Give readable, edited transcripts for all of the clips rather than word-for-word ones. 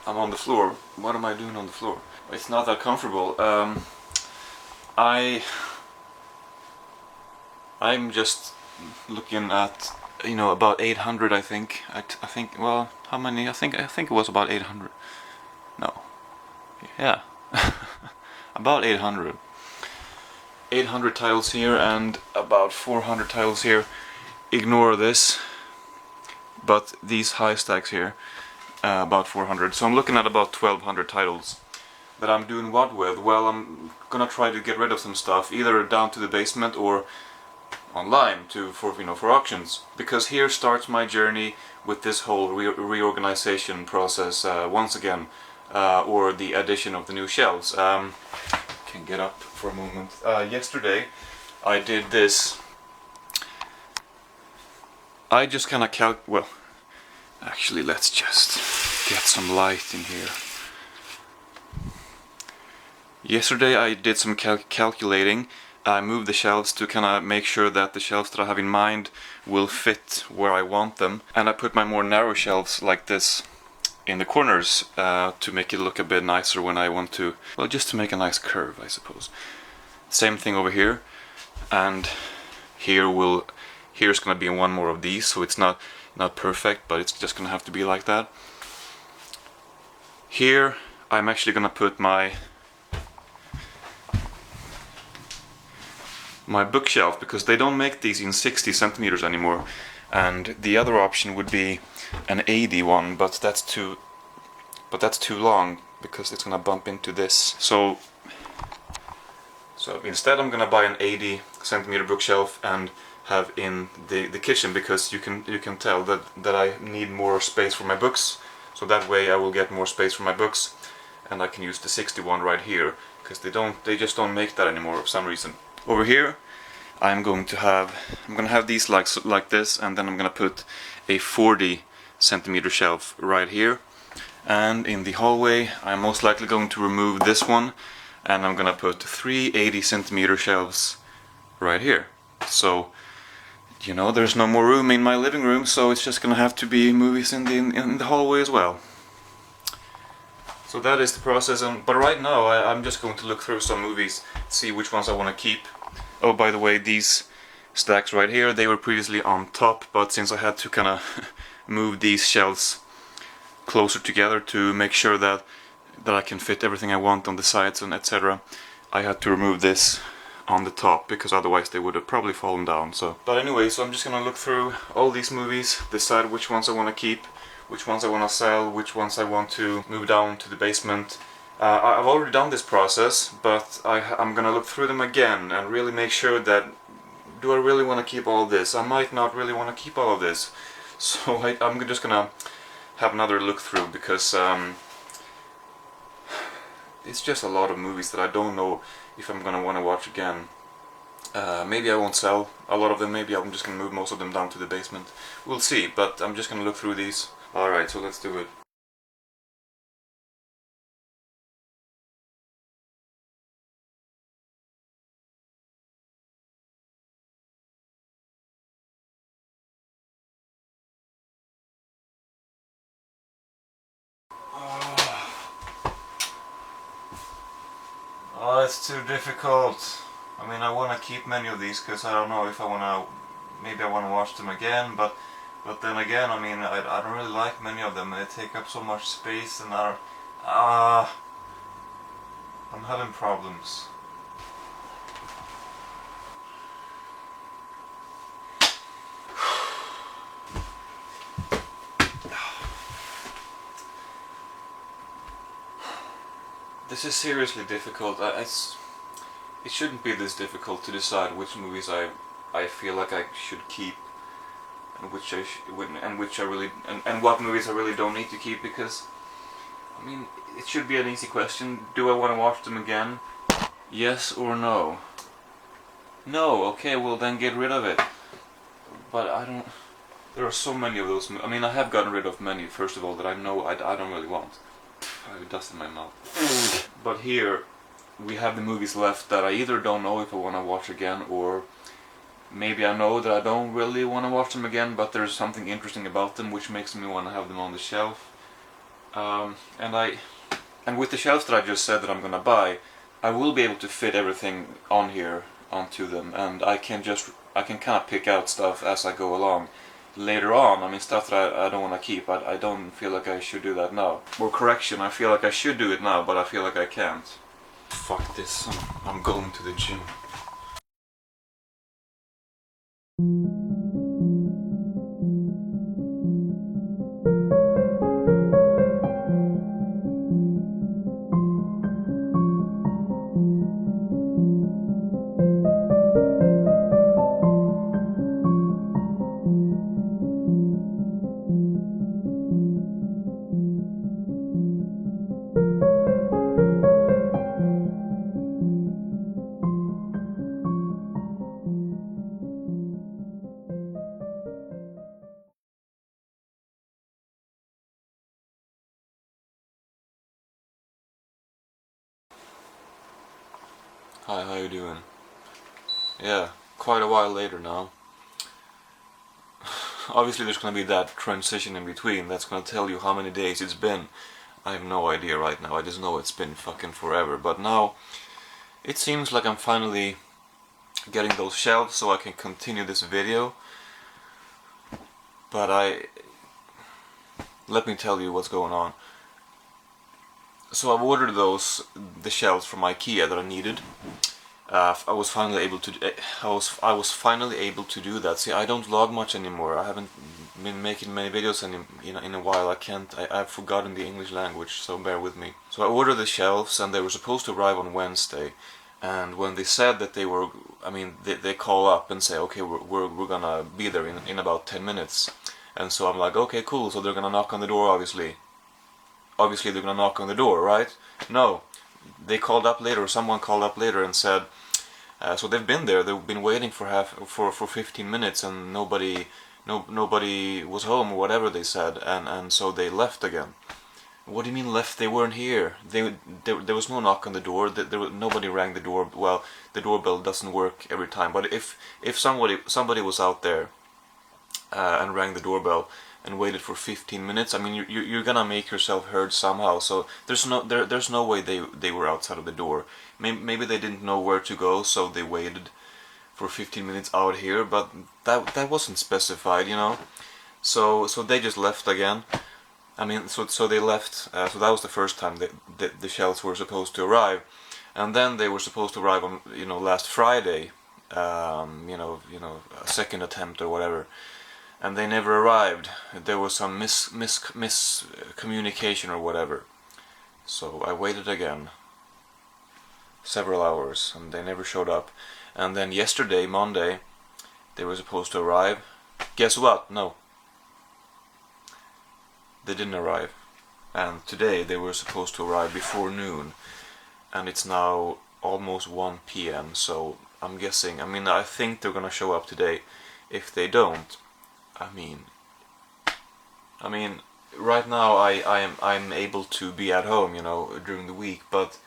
I'm on the floor. What am I doing on the floor? It's not that comfortable. I'm just looking at, you know, about 800. I think. I think. Well, how many? I think it was about 800. No. Yeah. About 800. 800 tiles here and about 400 tiles here. Ignore this, but these high stacks here, about 400. So I'm looking at about 1200 titles. That I'm doing what with? Well, I'm gonna try to get rid of some stuff, either down to the basement or online for auctions. Because here starts my journey with this whole reorganization process once again, or the addition of the new shelves. Can get up for a moment. Yesterday I did this. I just kind of well, actually let's just get some light in here. Yesterday I did some calculating. I moved the shelves to kind of make sure that the shelves that I have in mind will fit where I want them, and I put my more narrow shelves like this in the corners to make it look a bit nicer when I want to, well, just to make a nice curve, I suppose. Same thing over here, and here's gonna be one more of these, so it's not perfect, but it's just gonna have to be like that. Here I'm actually gonna put my bookshelf, because they don't make these in 60 centimeters anymore, and the other option would be an 80 one, but that's too long because it's gonna bump into this. So instead I'm gonna buy an 80 centimeter bookshelf and have in the kitchen, because you can tell that I need more space for my books, so that way I will get more space for my books, and I can use the 61 right here, because they just don't make that anymore for some reason. Over here I'm gonna have these like this, and then I'm gonna put a 40 centimeter shelf right here, and in the hallway I'm most likely going to remove this one, and I'm gonna put 3 80 centimeter shelves right here. So, you know, there's no more room in my living room, so it's just gonna have to be movies in the hallway as well. So that is the process, but right now I'm just going to look through some movies, see which ones I want to keep. Oh, by the way, these stacks right here, they were previously on top, but since I had to kind of move these shelves closer together to make sure that I can fit everything I want on the sides and etc., I had to remove this on the top, because otherwise they would have probably fallen down. But anyway, so I'm just gonna look through all these movies, decide which ones I want to keep, which ones I want to sell, which ones I want to move down to the basement. I've already done this process, but I'm gonna look through them again and really make sure that, do I really want to keep all this? I might not really want to keep all of this, so I'm just gonna have another look through, because it's just a lot of movies that I don't know if I'm gonna want to watch again. Maybe I won't sell a lot of them, maybe I'm just gonna move most of them down to the basement. We'll see, but I'm just gonna look through these. Alright, so let's do it. Oh, it's too difficult. I mean, I want to keep many of these because I don't know if I want to, maybe I want to watch them again, but then again, I mean, I don't really like many of them. They take up so much space, and I'm having problems. This is seriously difficult. It shouldn't be this difficult to decide which movies I feel like I should keep, and what movies I really don't need to keep, because I mean, it should be an easy question. Do I want to watch them again? Yes or no? No. Okay, well then get rid of it. But I don't. There are so many of those. I mean, I have gotten rid of many. First of all, that I know I don't really want. I have dust in my mouth. But here we have the movies left that I either don't know if I want to watch again, or maybe I know that I don't really want to watch them again, but there's something interesting about them which makes me want to have them on the shelf. And with the shelves that I just said that I'm gonna buy, I will be able to fit everything on here onto them, and I can kind of pick out stuff as I go along later on. I mean, stuff that I don't want to keep. I don't feel like I should do that now. Or correction, I feel like I should do it now, but I feel like I can't. Fuck this, I'm going to the gym. Hi, how you doing? Yeah, quite a while later now. Obviously there's gonna be that transition in between that's gonna tell you how many days it's been. I have no idea right now, I just know it's been fucking forever. But now, it seems like I'm finally getting those shelves so I can continue this video. But let me tell you what's going on. So I've ordered the shelves from IKEA that I needed. I was finally able to. I was finally able to do that. See, I don't vlog much anymore. I haven't been making many videos in a while. I've forgotten the English language, so bear with me. So I ordered the shelves, and they were supposed to arrive on Wednesday. And when they said that they were, I mean, they call up and say, okay, we're gonna be there in about 10 minutes. And so I'm like, okay, cool. So they're gonna knock on the door, obviously. Obviously they're gonna knock on the door, right? No, they called up later. Someone called up later and said, so they've been there. They've been waiting for 15 minutes, and nobody was home or whatever they said, and so they left again. What do you mean left? They weren't here. There was no knock on the door. Nobody rang the door. Well, the doorbell doesn't work every time, but if somebody was out there and rang the doorbell and waited for 15 minutes, I mean, you're gonna make yourself heard somehow. So there's no way they were outside of the door. Maybe they didn't know where to go, so they waited for 15 minutes out here. But that wasn't specified, you know. So they just left again. I mean, so they left. So that was the first time that the shelves were supposed to arrive, and then they were supposed to arrive on last Friday. A second attempt or whatever. And they never arrived. There was some miscommunication or whatever. So I waited again, several hours, and they never showed up. And then yesterday, Monday, they were supposed to arrive. Guess what? No. They didn't arrive. And today they were supposed to arrive before noon. And it's now almost 1 p.m. So I'm guessing, I think they're gonna show up today. If they don't, I mean, right now I'm able to be at home, during the week, but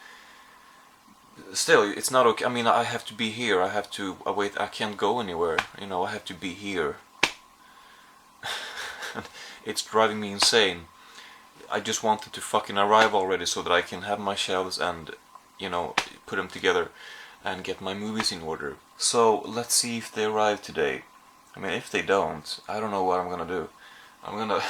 still, it's not okay. I mean, I have to be here. I have to wait. I can't go anywhere. I have to be here. It's driving me insane. I just wanted to fucking arrive already so that I can have my shelves and, put them together and get my movies in order. So let's see if they arrive today. I mean, if they don't, I don't know what I'm gonna do. I'm gonna...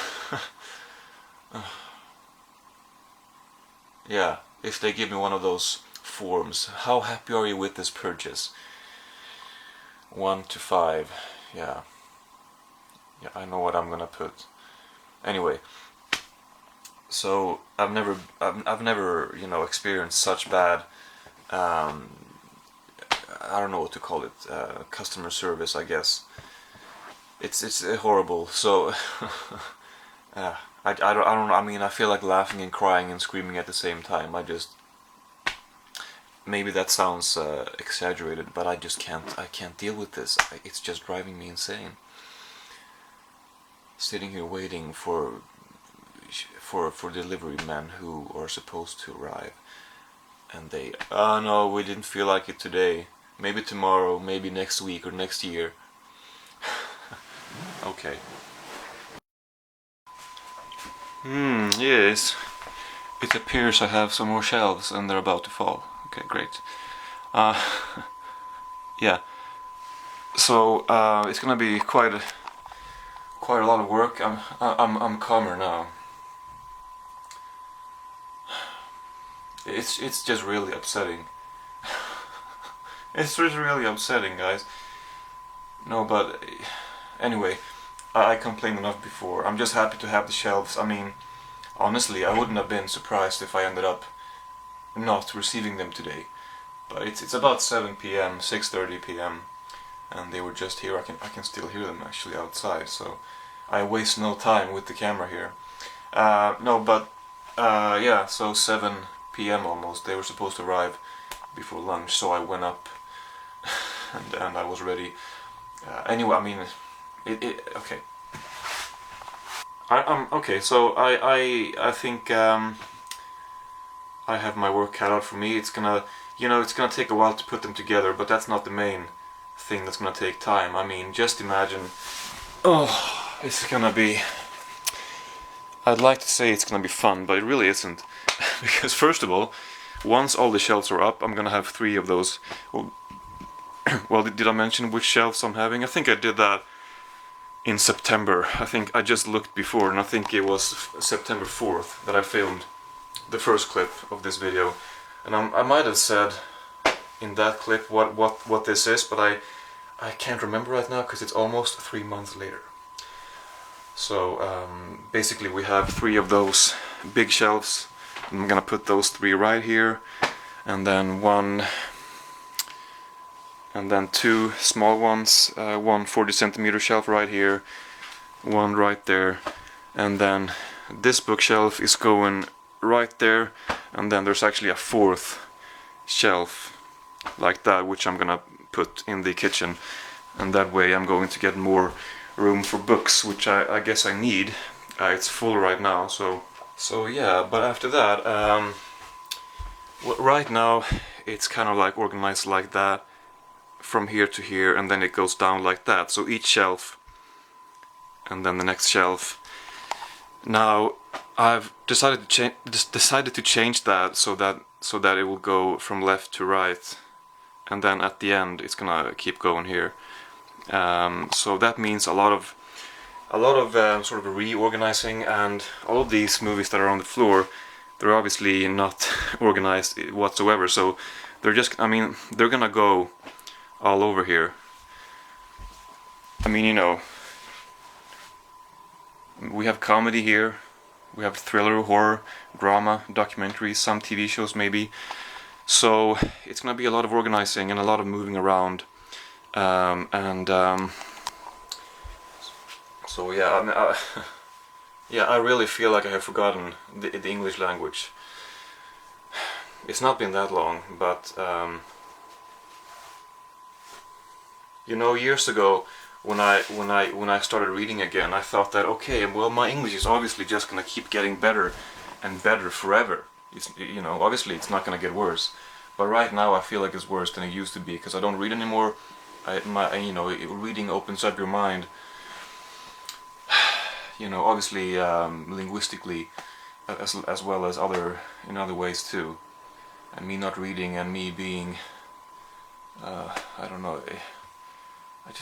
yeah, if they give me one of those forms. How happy are you with this purchase? 1 to 5. Yeah. Yeah, I know what I'm gonna put. Anyway. So, I've never, experienced such bad, I don't know what to call it, customer service, I guess. It's horrible. So I don't. I feel like laughing and crying and screaming at the same time. Maybe that sounds exaggerated, but I just can't. I can't deal with this. It's just driving me insane. Sitting here waiting for delivery men who are supposed to arrive, and they. Oh no, we didn't feel like it today. Maybe tomorrow. Maybe next week or next year. Okay. Yes. It appears I have some more shelves and they're about to fall. Okay, great. Uh, yeah. So it's gonna be quite a lot of work. I'm calmer now. It's just really upsetting. It's just really upsetting, guys. No, but anyway, I complained enough before. I'm just happy to have the shelves. I mean, honestly, I wouldn't have been surprised if I ended up not receiving them today. But it's about 7 p.m., 6:30 p.m. and they were just here. I can still hear them actually outside, so I waste no time with the camera here. No, but yeah, so 7 p.m. almost. They were supposed to arrive before lunch, so I went up and I was ready. Anyway, I mean, okay. I'm okay. So I think I have my work cut out for me. It's gonna, it's gonna take a while to put them together, but that's not the main thing that's gonna take time. I mean, just imagine. Oh, it's gonna be. I'd like to say it's gonna be fun, but it really isn't, because first of all, once all the shelves are up, I'm gonna have 3 of those. Well, did I mention which shelves I'm having? I think I did that in September. I think I just looked before, and I think it was September 4th that I filmed the first clip of this video. And I might have said in that clip what this is, but I can't remember right now because it's almost 3 months later. So basically we have 3 of those big shelves. I'm gonna put those 3 right here, and then 2 small ones, one 40 centimeter shelf right here, one right there, and then this bookshelf is going right there, and then there's actually a 4th shelf like that, which I'm gonna put in the kitchen, and that way I'm going to get more room for books, which I guess I need. It's full right now, so yeah. But after that, right now it's kind of like organized like that from here to here, and then it goes down like that, so each shelf and then the next shelf. Now I've decided to change that so that it will go from left to right, and then at the end it's gonna keep going here. So that means a lot of sort of reorganizing, and all of these movies that are on the floor, they're obviously not organized whatsoever, so they're just, I mean, they're gonna go all over here. I mean, we have comedy here, we have thriller, horror, drama, documentaries, some TV shows maybe. So it's gonna be a lot of organizing and a lot of moving around. So yeah, I mean, yeah, I really feel like I have forgotten the English language. It's not been that long, but years ago when I started reading again, I thought that, okay, well, my English is obviously just gonna keep getting better and better forever. It's, obviously it's not gonna get worse. But right now I feel like it's worse than it used to be, because I don't read anymore. Reading opens up your mind. Obviously linguistically, as well as in other ways too. And me not reading and me being, I don't know. I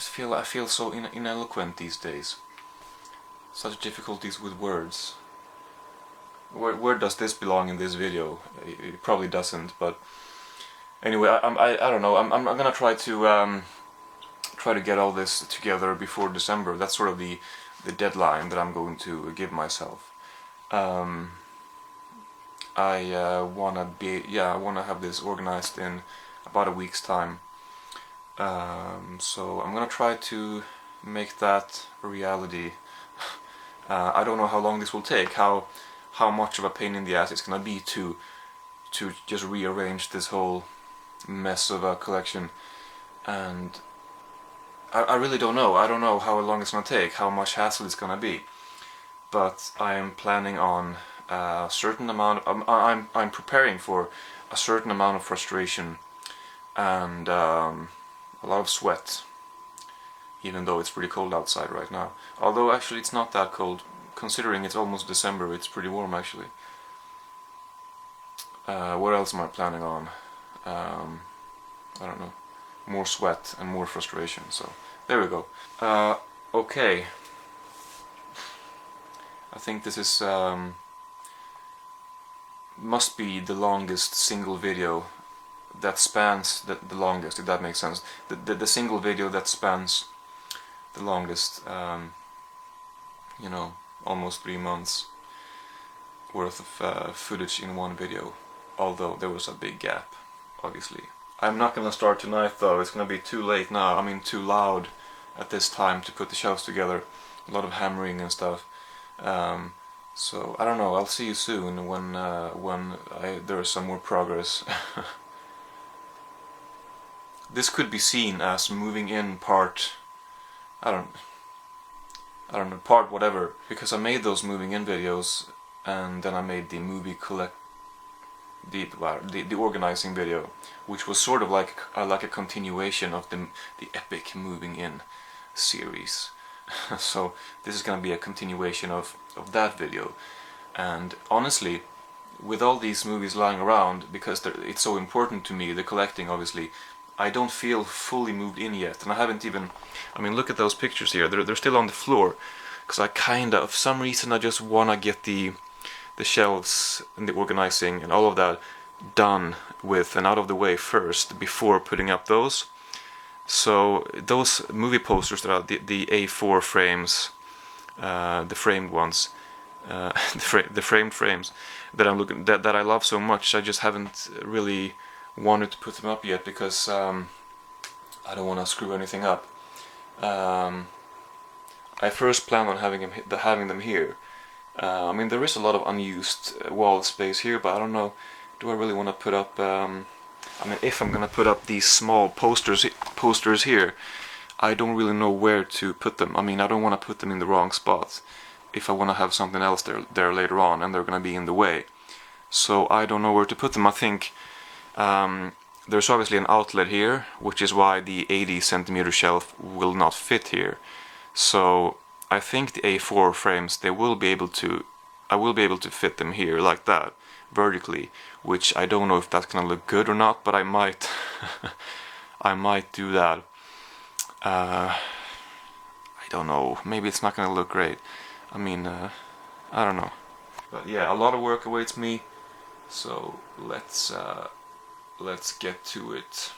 feel so ineloquent these days. Such difficulties with words. Where does this belong in this video? It probably doesn't. But anyway, I don't know. I'm gonna try to get all this together before December. That's sort of the deadline that I'm going to give myself. I wanna have this organized in about a week's time. So I'm gonna try to make that a reality. I don't know how long this will take, how much of a pain in the ass it's gonna be to just rearrange this whole mess of a collection, and I really don't know. I don't know how long it's gonna take, how much hassle it's gonna be, but I am planning on a certain amount. I'm preparing for a certain amount of frustration and a lot of sweat, even though it's pretty cold outside right now. Although actually it's not that cold, considering it's almost December. It's pretty warm actually. What else am I planning on? I don't know. More sweat and more frustration. So there we go. Okay. I think this is must be the longest single video that spans the longest, if that makes sense. The single video that spans the longest, you know, almost 3 months worth of footage in one video, although there was a big gap, obviously. I'm not gonna start tonight though, it's gonna be too late now, I mean too loud at this time to put the shelves together, a lot of hammering and stuff. So I don't know, I'll see you soon when there is some more progress. This could be seen as moving in part, I don't know, part whatever, because I made those moving in videos and then I made the the organizing video, which was sort of like a continuation of the epic moving in series. So this is gonna be a continuation of that video, and honestly, with all these movies lying around, because it's so important to me, the collecting obviously, I don't feel fully moved in yet, and I haven't even, I mean, look at those pictures here, they're still on the floor, because I kinda, for some reason, I just wanna get the shelves and the organizing and all of that done with and out of the way first before putting up those. So those movie posters that are the A4 frames, the framed ones, the framed frames that I'm looking that I love so much, I just haven't really wanted to put them up yet because I don't want to screw anything up. I first plan on having them here. I mean, there is a lot of unused wall space here, but I don't know, do I really want to put up, I mean, if I'm gonna put up these small posters here, I don't really know where to put them. I mean, I don't want to put them in the wrong spot if I want to have something else there later on, and they're gonna be in the way. So I don't know where to put them. I think there's obviously an outlet here, which is why the 80cm shelf will not fit here. So I think the A4 frames, I will be able to fit them here like that, vertically, which I don't know if that's gonna look good or not, but I might I might do that. I don't know, maybe it's not gonna look great. I mean, I don't know. But yeah, a lot of work awaits me, so let's get to it.